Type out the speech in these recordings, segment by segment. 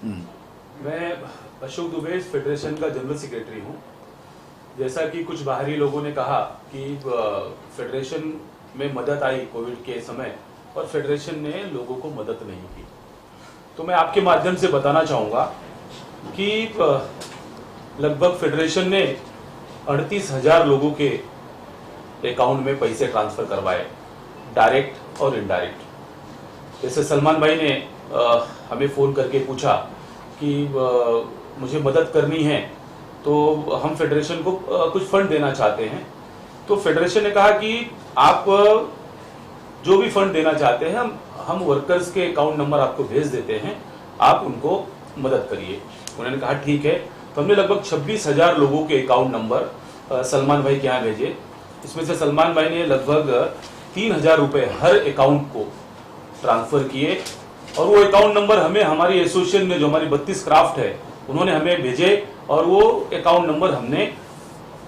मैं अशोक दुबे फेडरेशन का general secretary हूँ। जैसा कि कुछ बाहरी लोगों ने कहा कि फेडरेशन में मदद आई कोविड के समय और फेडरेशन ने लोगों को मदद नहीं की, तो मैं आपके माध्यम से बताना चाहूँगा कि लगभग फेडरेशन ने 38,000 लोगों के अकाउंट में पैसे ट्रांसफ़र करवाए, डायरेक्ट और इनडायरेक्ट। जैसे सलमान भाई ने हमें फ़ोन करके पूछा कि मुझे मदद करनी है तो हम फेडरेशन को कुछ फंड देना चाहते हैं, तो फेडरेशन ने कहा कि आप जो भी फंड देना चाहते हैं हम वर्कर्स के अकाउंट नंबर आपको भेज देते हैं, आप उनको मदद करिए। उन्होंने कहा ठीक है, तो हमने लगभग 26,000 लोगों के अकाउंट नंबर सलमान भाई के यहाँ भेजे। इसमें से सलमान भाई ने लगभग 3,000 रुपये हर अकाउंट को ट्रांसफ़र किए और वो अकाउंट नंबर हमें हमारी एसोसिएशन में जो हमारी 32 क्राफ्ट है उन्होंने हमें भेजे और वो अकाउंट नंबर हमने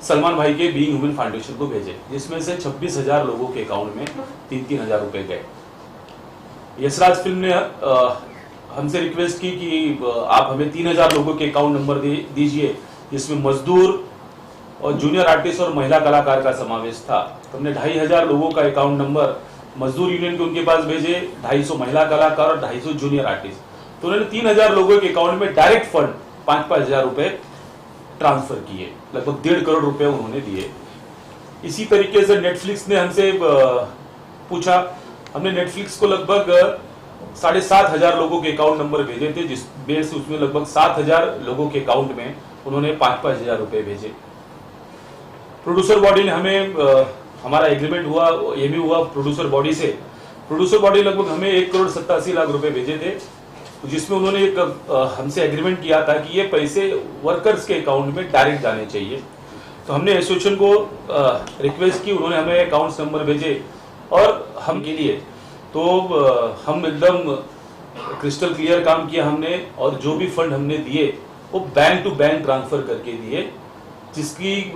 सलमान भाई के बीइंग ह्यूमन फाउंडेशन को भेजे, जिसमें से 26,000 लोगों के अकाउंट में 3,000 रुपये गए। यशराज फिल्म ने हमसे रिक्वेस्ट की कि आप हमें 3,000 लोगों के अकाउंट नंबर दीजिए, जिसमें मजदूर और जूनियर आर्टिस्ट और महिला कलाकार का समावेश था। तो हमने 2,500 लोगों का अकाउंट नंबर मजदूर यूनियन के उनके पास भेजे, 250 महिला कलाकार और 250 जूनियर आर्टिस्ट। तो उन्होंने 3,000 लोगों के अकाउंट में डायरेक्ट फंड 5,000 रुपये ट्रांसफर किए, लगभग 1.5 करोड़ रुपए उन्होंने दिए। इसी तरीके से नेटफ्लिक्स ने हमसे पूछा, हमने नेटफ्लिक्स को लगभग 7,500 लोगों के अकाउंट नंबर भेजे थे, जिस बेस से उसमें लगभग 7,000 लोगों के अकाउंट में उन्होंने 5,000 रुपये भेजे। प्रोड्यूसर बॉडी ने हमें हमारा एग्रीमेंट हुआ, ये भी हुआ प्रोड्यूसर बॉडी से। प्रोड्यूसर बॉडी लगभग हमें 1,87,00,000 रुपए भेजे थे, जिसमें उन्होंने एक हमसे एग्रीमेंट किया था कि ये पैसे वर्कर्स के अकाउंट में डायरेक्ट जाने चाहिए। तो हमने एसोसिएशन को रिक्वेस्ट की, उन्होंने हमें अकाउंट्स नंबर भेजे और हम के लिए तो हम एकदम क्रिस्टल क्लियर काम किया हमने, और जो भी फंड हमने दिए वो बैंक टू बैंक ट्रांसफर करके दिए, जिसकी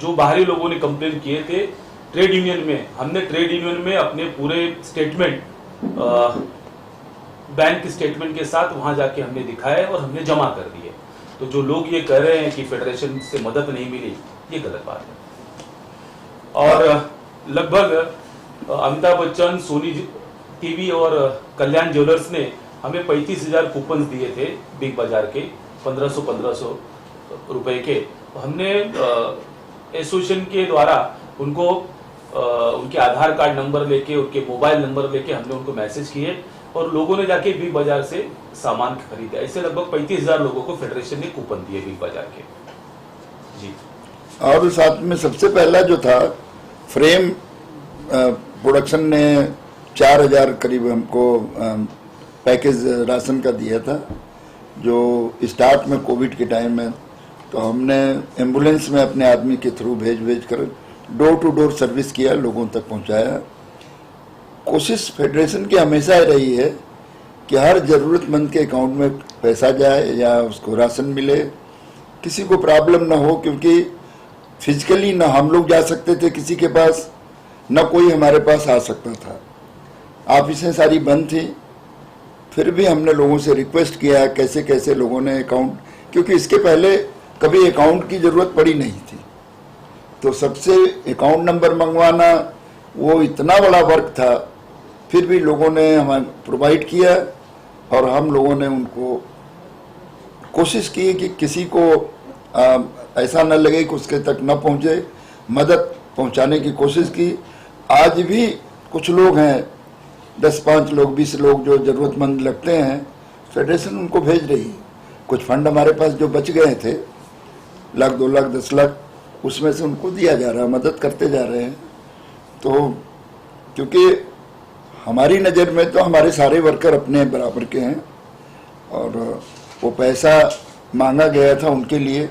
जो बाहरी लोगों ने कंप्लेन किए थे ट्रेड यूनियन में, हमने ट्रेड यूनियन में अपने पूरे स्टेटमेंट बैंक स्टेटमेंट के साथ वहां जाके हमने दिखाए और हमने जमा कर दिए। तो जो लोग ये कह रहे हैं कि फेडरेशन से मदद नहीं मिली, ये गलत बात है। और लगभग अमिताभ बच्चन, सोनी टीवी और कल्याण ज्वेलर्स ने हमें 35,000 कूपन दिए थे बिग बाजार के 1,500 रुपए के। हमने एसोसिएशन के द्वारा उनको उनके आधार कार्ड नंबर लेके, उनके मोबाइल नंबर लेके हमने उनको मैसेज किए और लोगों ने जाके बिग बाजार से सामान खरीदा। ऐसे लगभग 35,000 लोगों को फेडरेशन ने कूपन दिए बिग बाजार के। जी। और साथ में सबसे पहला जो था फ्रेम प्रोडक्शन ने 4,000 करीब हमको पैकेज राशन का दिया था, जो स्टार्ट में कोविड के टाइम में। तो हमने एम्बुलेंस में अपने आदमी के थ्रू भेज कर डोर टू डोर सर्विस किया, लोगों तक पहुंचाया। कोशिश फेडरेशन की हमेशा रही है कि हर ज़रूरतमंद के अकाउंट में पैसा जाए या उसको राशन मिले, किसी को प्रॉब्लम ना हो, क्योंकि फिजिकली ना हम लोग जा सकते थे किसी के पास, ना कोई हमारे पास आ सकता था। ऑफिसें सारी बंद थी, फिर भी हमने लोगों से रिक्वेस्ट किया कैसे कैसे लोगों ने अकाउंट, क्योंकि इसके पहले कभी अकाउंट की ज़रूरत पड़ी नहीं थी। तो सबसे अकाउंट नंबर मंगवाना वो इतना बड़ा वर्क था, फिर भी लोगों ने हमें प्रोवाइड किया और हम लोगों ने उनको कोशिश की कि किसी को ऐसा न लगे कि उसके तक न पहुँचे, मदद पहुँचाने की कोशिश की। आज भी कुछ लोग हैं, 10-5 लोग 20 लोग जो ज़रूरतमंद लगते हैं, फेडरेशन उनको भेज रही है। कुछ फंड हमारे पास जो बच गए थे, 1 लाख 2 लाख 10 लाख, उसमें से उनको दिया जा रहा है, मदद करते जा रहे हैं। तो क्योंकि हमारी नज़र में तो हमारे सारे वर्कर अपने बराबर के हैं और वो पैसा मांगा गया था उनके लिए,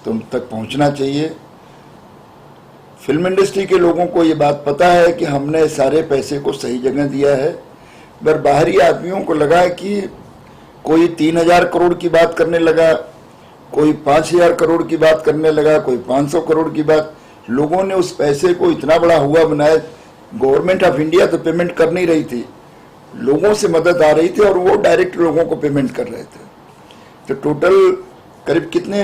तो उन तक पहुंचना चाहिए। फिल्म इंडस्ट्री के लोगों को ये बात पता है कि हमने सारे पैसे को सही जगह दिया है, पर बाहरी आदमियों को लगा कि कोई 3,000 करोड़ की बात करने लगा, कोई 5,000 करोड़ की बात करने लगा, कोई 500 करोड़ की बात। लोगों ने उस पैसे को इतना बड़ा हुआ बनाया। गवर्नमेंट ऑफ इंडिया तो पेमेंट कर नहीं रही थी, लोगों से मदद आ रही थी और वो डायरेक्ट लोगों को पेमेंट कर रहे थे। तो टोटल करीब कितने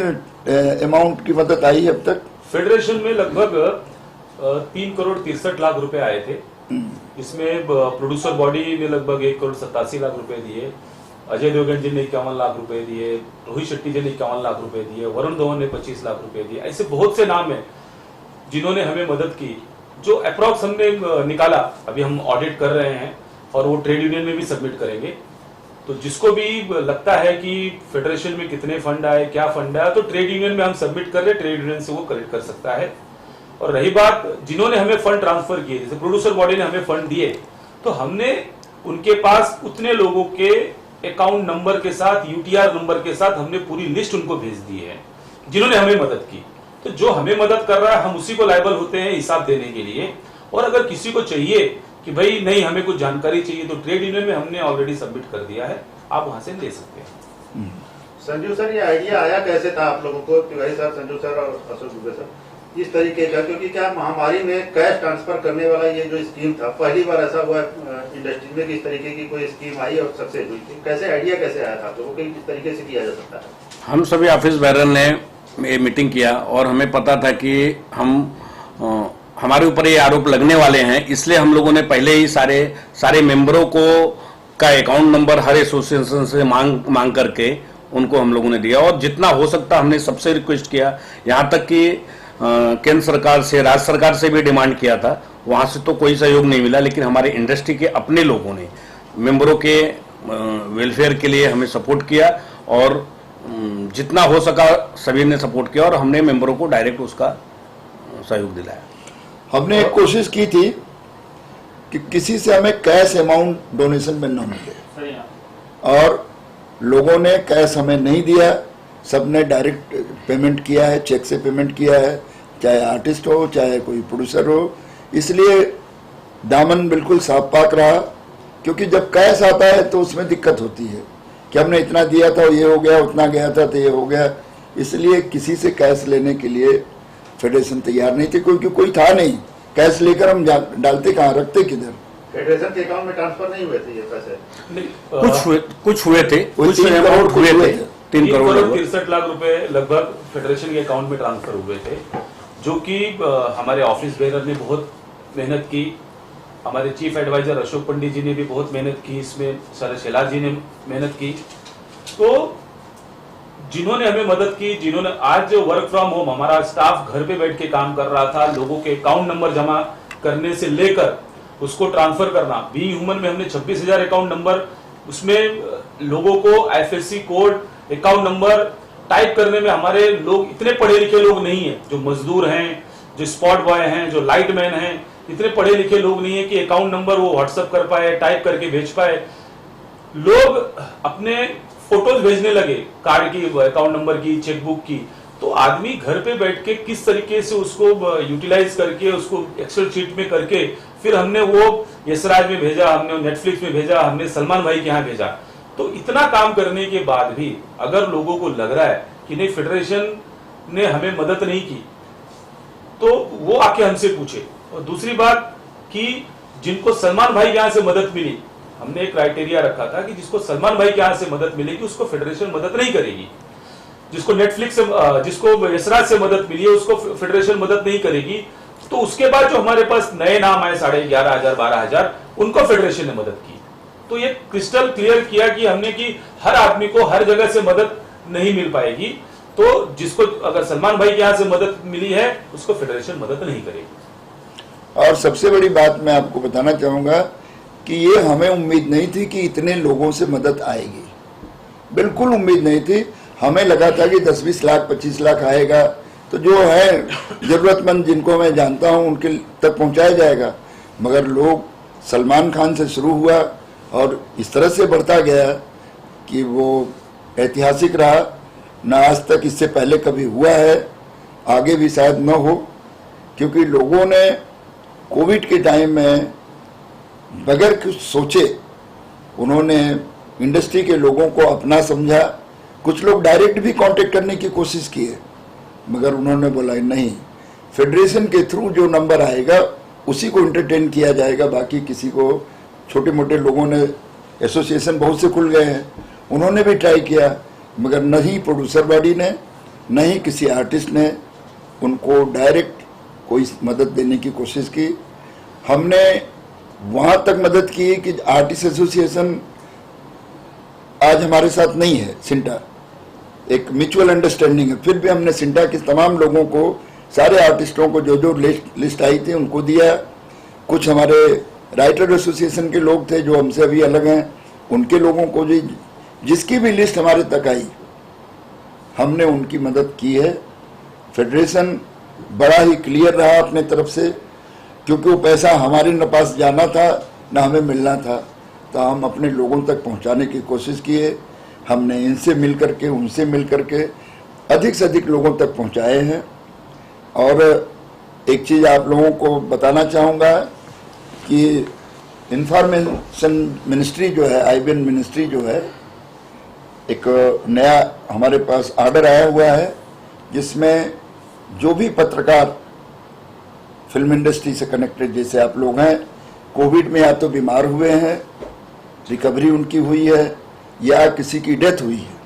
अमाउंट की मदद आई है अब तक? फेडरेशन में लगभग 3,63,00,000 रुपए आए थे। इसमें प्रोड्यूसर बॉडी ने लगभग 1,87,00,000 रुपए दिए, अजय देवगन जी ने 51 लाख रुपए दिए, रोहित शेट्टी जी ने 51 लाख रुपए दिए, वरुण धवन ने 25 लाख रुपए दिए। ऐसे बहुत से नाम हैं जिन्होंने हमें मदद की। जो अप्रॉक्स हमने निकाला, अभी हम ऑडिट कर रहे हैं और वो ट्रेड यूनियन में भी सबमिट करेंगे। तो जिसको भी लगता है कि फेडरेशन में कितने फंड आए, क्या फंड आया, तो ट्रेड यूनियन में हम सबमिट कर रहे हैं, ट्रेड यूनियन से वो कलेक्ट कर सकता है। और रही बात जिन्होंने हमें फंड ट्रांसफर किए, जैसे प्रोड्यूसर बॉडी ने हमें फंड दिए, तो हमने उनके पास उतने लोगों के अकाउंट नंबर के साथ, यूटीआर नंबर के साथ हमने पूरी लिस्ट उनको भेज दी है जिन्होंने हमें मदद की। तो जो हमें मदद कर रहा है हम उसी को लायबल होते हैं हिसाब देने के लिए। और अगर किसी को चाहिए कि भाई नहीं हमें कुछ जानकारी चाहिए, तो ट्रेड यूनियन में हमने ऑलरेडी सबमिट कर दिया है, आप वहां से ले सकते हैं। संजू सर, ये आइडिया आया कैसे था आप लोगों को, तिवारी सर, संजू सर और अशोक दुबे सर, इस तरीके का? क्योंकि क्या महामारी में कैश ट्रांसफर करने वाला ये जो स्कीम था, पहली बार ऐसा हुआ इंडस्ट्री में कि इस तरीके की कोई स्कीम आई और सक्सेस हुई थी। कैसे आइडिया कैसे आया था आप लोगों को, किस तरीके से किया जा सकता है? हम सभी ऑफिस बैरर ने ये मीटिंग किया और हमें पता था कि हमारे ऊपर ये आरोप लगने वाले हैं, इसलिए हम लोगों ने पहले ही सारे मेंबरों को का अकाउंट नंबर हर एसोसिएशन से मांग करके उनको हम लोगों ने दिया। और जितना हो सकता हमने सबसे रिक्वेस्ट किया, यहाँ तक कि केंद्र सरकार से, राज्य सरकार से भी डिमांड किया था, वहाँ से तो कोई सहयोग नहीं मिला। लेकिन हमारे इंडस्ट्री के अपने लोगों ने मेंबरों के वेलफेयर के लिए हमें सपोर्ट किया और जितना हो सका सभी ने सपोर्ट किया और हमने मेंबरों को डायरेक्ट उसका सहयोग दिलाया। हमने एक कोशिश की थी कि किसी से हमें कैश अमाउंट डोनेशन में न मिले, और लोगों ने कैश हमें नहीं दिया, सबने डायरेक्ट पेमेंट किया है, चेक से पेमेंट किया है, चाहे आर्टिस्ट हो चाहे कोई प्रोड्यूसर हो। इसलिए दामन बिल्कुल साफ पाक रहा, क्योंकि जब कैश आता है तो उसमें दिक्कत होती है कि हमने इतना दिया था ये हो गया, उतना गया था तो ये हो गया। इसलिए किसी से कैश लेने के लिए फेडरेशन तैयार नहीं थी, क्योंकि कोई था नहीं। कैश लेकर हम डालते कहाँ, रखते किधर? फेडरेशन के अकाउंट में ट्रांसफर नहीं हुए थे ये पैसे? कुछ हुए थे, कुछ अमाउंट हुए थे, 3,63,00,000 रुपए लगभग फेडरेशन के अकाउंट में ट्रांसफर हुए थे, जो कि हमारे ऑफिस बेरर ने बहुत मेहनत की। हमारे चीफ एडवाइजर अशोक पंडित जी ने भी बहुत मेहनत की, इसमें सर शैलाज जी ने मेहनत की। तो जिन्होंने हमें मदद की, जिन्होंने आज वर्क फ्रॉम होम, हमारा स्टाफ घर पे बैठ के काम कर रहा था, लोगों के अकाउंट नंबर जमा करने से लेकर उसको ट्रांसफर करना। बीइंग ह्यूमन में हमने 26,000 अकाउंट नंबर, उसमें लोगों को IFSC code, account number type करने में हमारे लोग इतने पढ़े लिखे लोग नहीं है। जो मजदूर हैं, जो स्पॉट बॉय हैं, जो लाइटमैन हैं, इतने पढ़े लिखे लोग नहीं है कि अकाउंट नंबर वो व्हाट्सएप कर पाए, टाइप करके भेज पाए। लोग अपने फोटोज भेजने लगे, कार्ड की, अकाउंट नंबर की, चेकबुक की। तो आदमी घर पे बैठ के किस तरीके से उसको यूटिलाइज करके, उसको एक्सेल शीट में करके, फिर हमने वो यशराज में भेजा, हमने नेटफ्लिक्स में भेजा, हमने सलमान भाई के यहाँ भेजा। तो इतना काम करने के बाद भी अगर लोगों को लग रहा है कि नहीं फेडरेशन ने हमें मदद नहीं की, तो वो आके हमसे पूछे। और दूसरी बात कि जिनको सलमान भाई के यहाँ से मदद मिली, हमने एक क्राइटेरिया रखा था कि जिसको सलमान भाई के यहाँ से मदद मिलेगी उसको फेडरेशन मदद नहीं करेगी। जिसको नेटफ्लिक्स से, जिसको यशराज से मदद मिली है उसको फेडरेशन मदद नहीं करेगी। तो उसके बाद जो हमारे पास नए नाम आए 11,500 12,000, उनको फेडरेशन ने मदद की। तो ये क्रिस्टल क्लियर किया कि हमने कि हर आदमी को हर जगह से मदद नहीं मिल पाएगी। तो जिसको अगर सलमान भाई के यहाँ से मदद मिली है उसको फेडरेशन मदद नहीं करेगी। और सबसे बड़ी बात मैं आपको बताना चाहूंगा कि ये हमें उम्मीद नहीं थी कि इतने लोगों से मदद आएगी, बिल्कुल उम्मीद नहीं थी। हमें लगा था कि 10-20 लाख 25 लाख आएगा तो जो है जरूरतमंद जिनको मैं जानता हूं उनके तक पहुंचाया जाएगा। मगर लोग सलमान खान से शुरू हुआ और इस तरह से बढ़ता गया कि वो ऐतिहासिक रहा, ना आज तक इससे पहले कभी हुआ है, आगे भी शायद न हो। क्योंकि लोगों ने कोविड के टाइम में बगैर कुछ सोचे उन्होंने इंडस्ट्री के लोगों को अपना समझा। कुछ लोग डायरेक्ट भी कांटेक्ट करने की कोशिश किए, मगर उन्होंने बोला नहीं, फेडरेशन के थ्रू जो नंबर आएगा उसी को एंटरटेन किया जाएगा, बाकी किसी को। छोटे मोटे लोगों ने एसोसिएशन बहुत से खुल गए हैं, उन्होंने भी ट्राई किया मगर न ही प्रोड्यूसर बॉडी ने न ही किसी आर्टिस्ट ने उनको डायरेक्ट कोई मदद देने की कोशिश की। हमने वहाँ तक मदद की कि आर्टिस्ट एसोसिएशन आज हमारे साथ नहीं है, सिंटा एक म्यूचुअल अंडरस्टैंडिंग है, फिर भी हमने सिंटा के तमाम लोगों को, सारे आर्टिस्टों को जो जो लिस्ट आई थी उनको दिया। कुछ हमारे राइटर एसोसिएशन के लोग थे जो हमसे अभी अलग हैं, उनके लोगों को भी जिसकी भी लिस्ट हमारे तक आई हमने उनकी मदद की है। फेडरेशन बड़ा ही क्लियर रहा अपने तरफ से, क्योंकि वो पैसा हमारे न पास जाना था न हमें मिलना था, तो हम अपने लोगों तक पहुंचाने की कोशिश किए। हमने इनसे मिल करके उनसे मिल करके अधिक से अधिक लोगों तक पहुंचाए हैं। और एक चीज़ आप लोगों को बताना चाहूँगा कि इंफॉर्मेशन मिनिस्ट्री जो है, IBN मिनिस्ट्री जो है, एक नया हमारे पास ऑर्डर आया हुआ है जिसमें जो भी पत्रकार फिल्म इंडस्ट्री से कनेक्टेड जैसे आप लोग हैं, कोविड में या तो बीमार हुए हैं, रिकवरी उनकी हुई है या किसी की डेथ हुई है,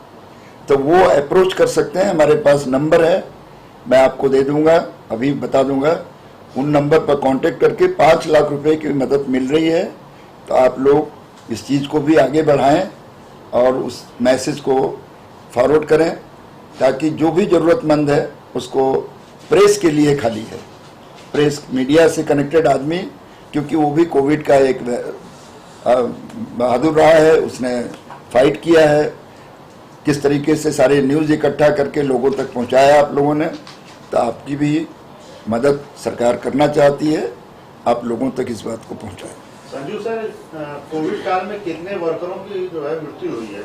तो वो अप्रोच कर सकते हैं। हमारे पास नंबर है, मैं आपको दे दूंगा, अभी बता दूंगा। उन नंबर पर कांटेक्ट करके 5 लाख रुपए की मदद मिल रही है। तो आप लोग इस चीज़ को भी आगे बढ़ाएं और उस मैसेज को फॉरवर्ड करें, ताकि जो भी ज़रूरतमंद है उसको, प्रेस के लिए खाली है, प्रेस मीडिया से कनेक्टेड आदमी, क्योंकि वो भी कोविड का एक बहादुर रहा है, उसने फाइट किया है, किस तरीके से सारे न्यूज़ इकट्ठा करके लोगों तक पहुंचाया आप लोगों ने। तो आपकी भी मदद सरकार करना चाहती है, आप लोगों तक इस बात को पहुंचाएं। संजू सर, कोविड काल में कितने वर्करों की जो है मृत्यु हुई है,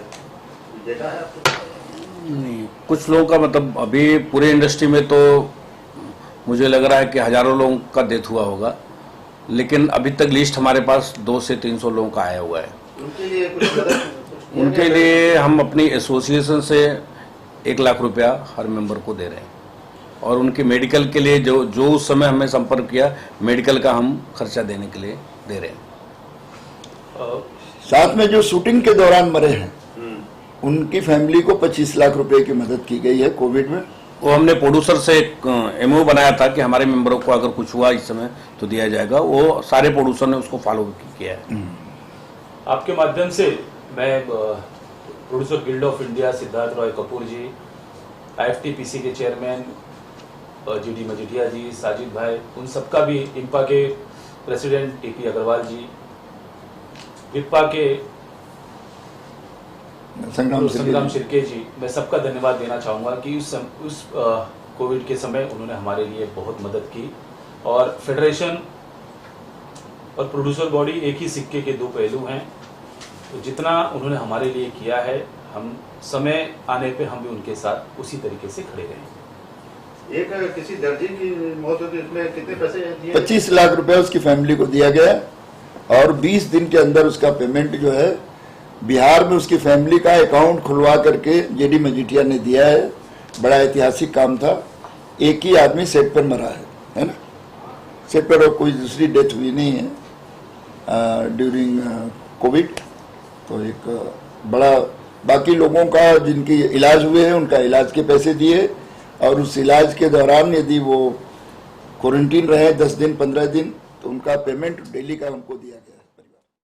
देखा है आपको? नहीं, कुछ लोगों का मतलब अभी पूरे इंडस्ट्री में तो मुझे लग रहा है कि हजारों लोगों का डेथ हुआ होगा, लेकिन अभी तक लिस्ट हमारे पास 200 से 300 लोगों का आया हुआ है। उनके लिए कुछ मदद उनके लिए हम अपनी एसोसिएशन से 1 लाख रुपया हर मेंबर को दे रहे हैं, और उनके मेडिकल के लिए जो उस समय हमें संपर्क किया, मेडिकल का हम खर्चा देने के लिए दे रहे हैं। साथ में जो शूटिंग के दौरान मरे हैं उनकी फैमिली को 25 लाख रुपए की मदद की गई है कोविड में। वो हमने प्रोड्यूसर से एक MOU बनाया था कि हमारे मेंबरों को अगर कुछ हुआ इस समय तो दिया जाएगा, वो सारे प्रोड्यूसर ने उसको फॉलो किया है। आपके माध्यम से मैं producer guild of India Siddharth Roy Kapur ji, IFTPC के चेयरमैन GD मजीठिया जी, साजिद भाई, उन सबका भी, इंपा के प्रेसिडेंट TP अग्रवाल जी, विप्पा के संग्राम शिर्के जी, मैं सबका धन्यवाद देना चाहूँगा कि उस कोविड के समय उन्होंने हमारे लिए बहुत मदद की। और फेडरेशन और प्रोड्यूसर बॉडी एक ही सिक्के के 2 पहलू हैं, तो जितना उन्होंने हमारे लिए किया है, हम समय आने पे हम भी उनके साथ उसी तरीके से खड़े रहेंगे। एक किसी दर्जी की मौत हुई, इसमें कितने पैसे दिए? 25 लाख रुपए उसकी फैमिली को दिया गया, और 20 दिन के अंदर उसका पेमेंट जो है बिहार में उसकी फैमिली का अकाउंट खुलवा करके JD मजीठिया ने दिया है। बड़ा ऐतिहासिक काम था। एक ही आदमी सेट पर मरा है ना, सेट पर, और कोई दूसरी डेथ हुई नहीं है ड्यूरिंग कोविड। तो एक बड़ा, बाकी लोगों का जिनकी इलाज हुए हैं उनका इलाज के पैसे दिए, और उस इलाज के दौरान यदि वो क्वारंटीन रहे 10 दिन 15 दिन तो उनका पेमेंट डेली का उनको दिया गया।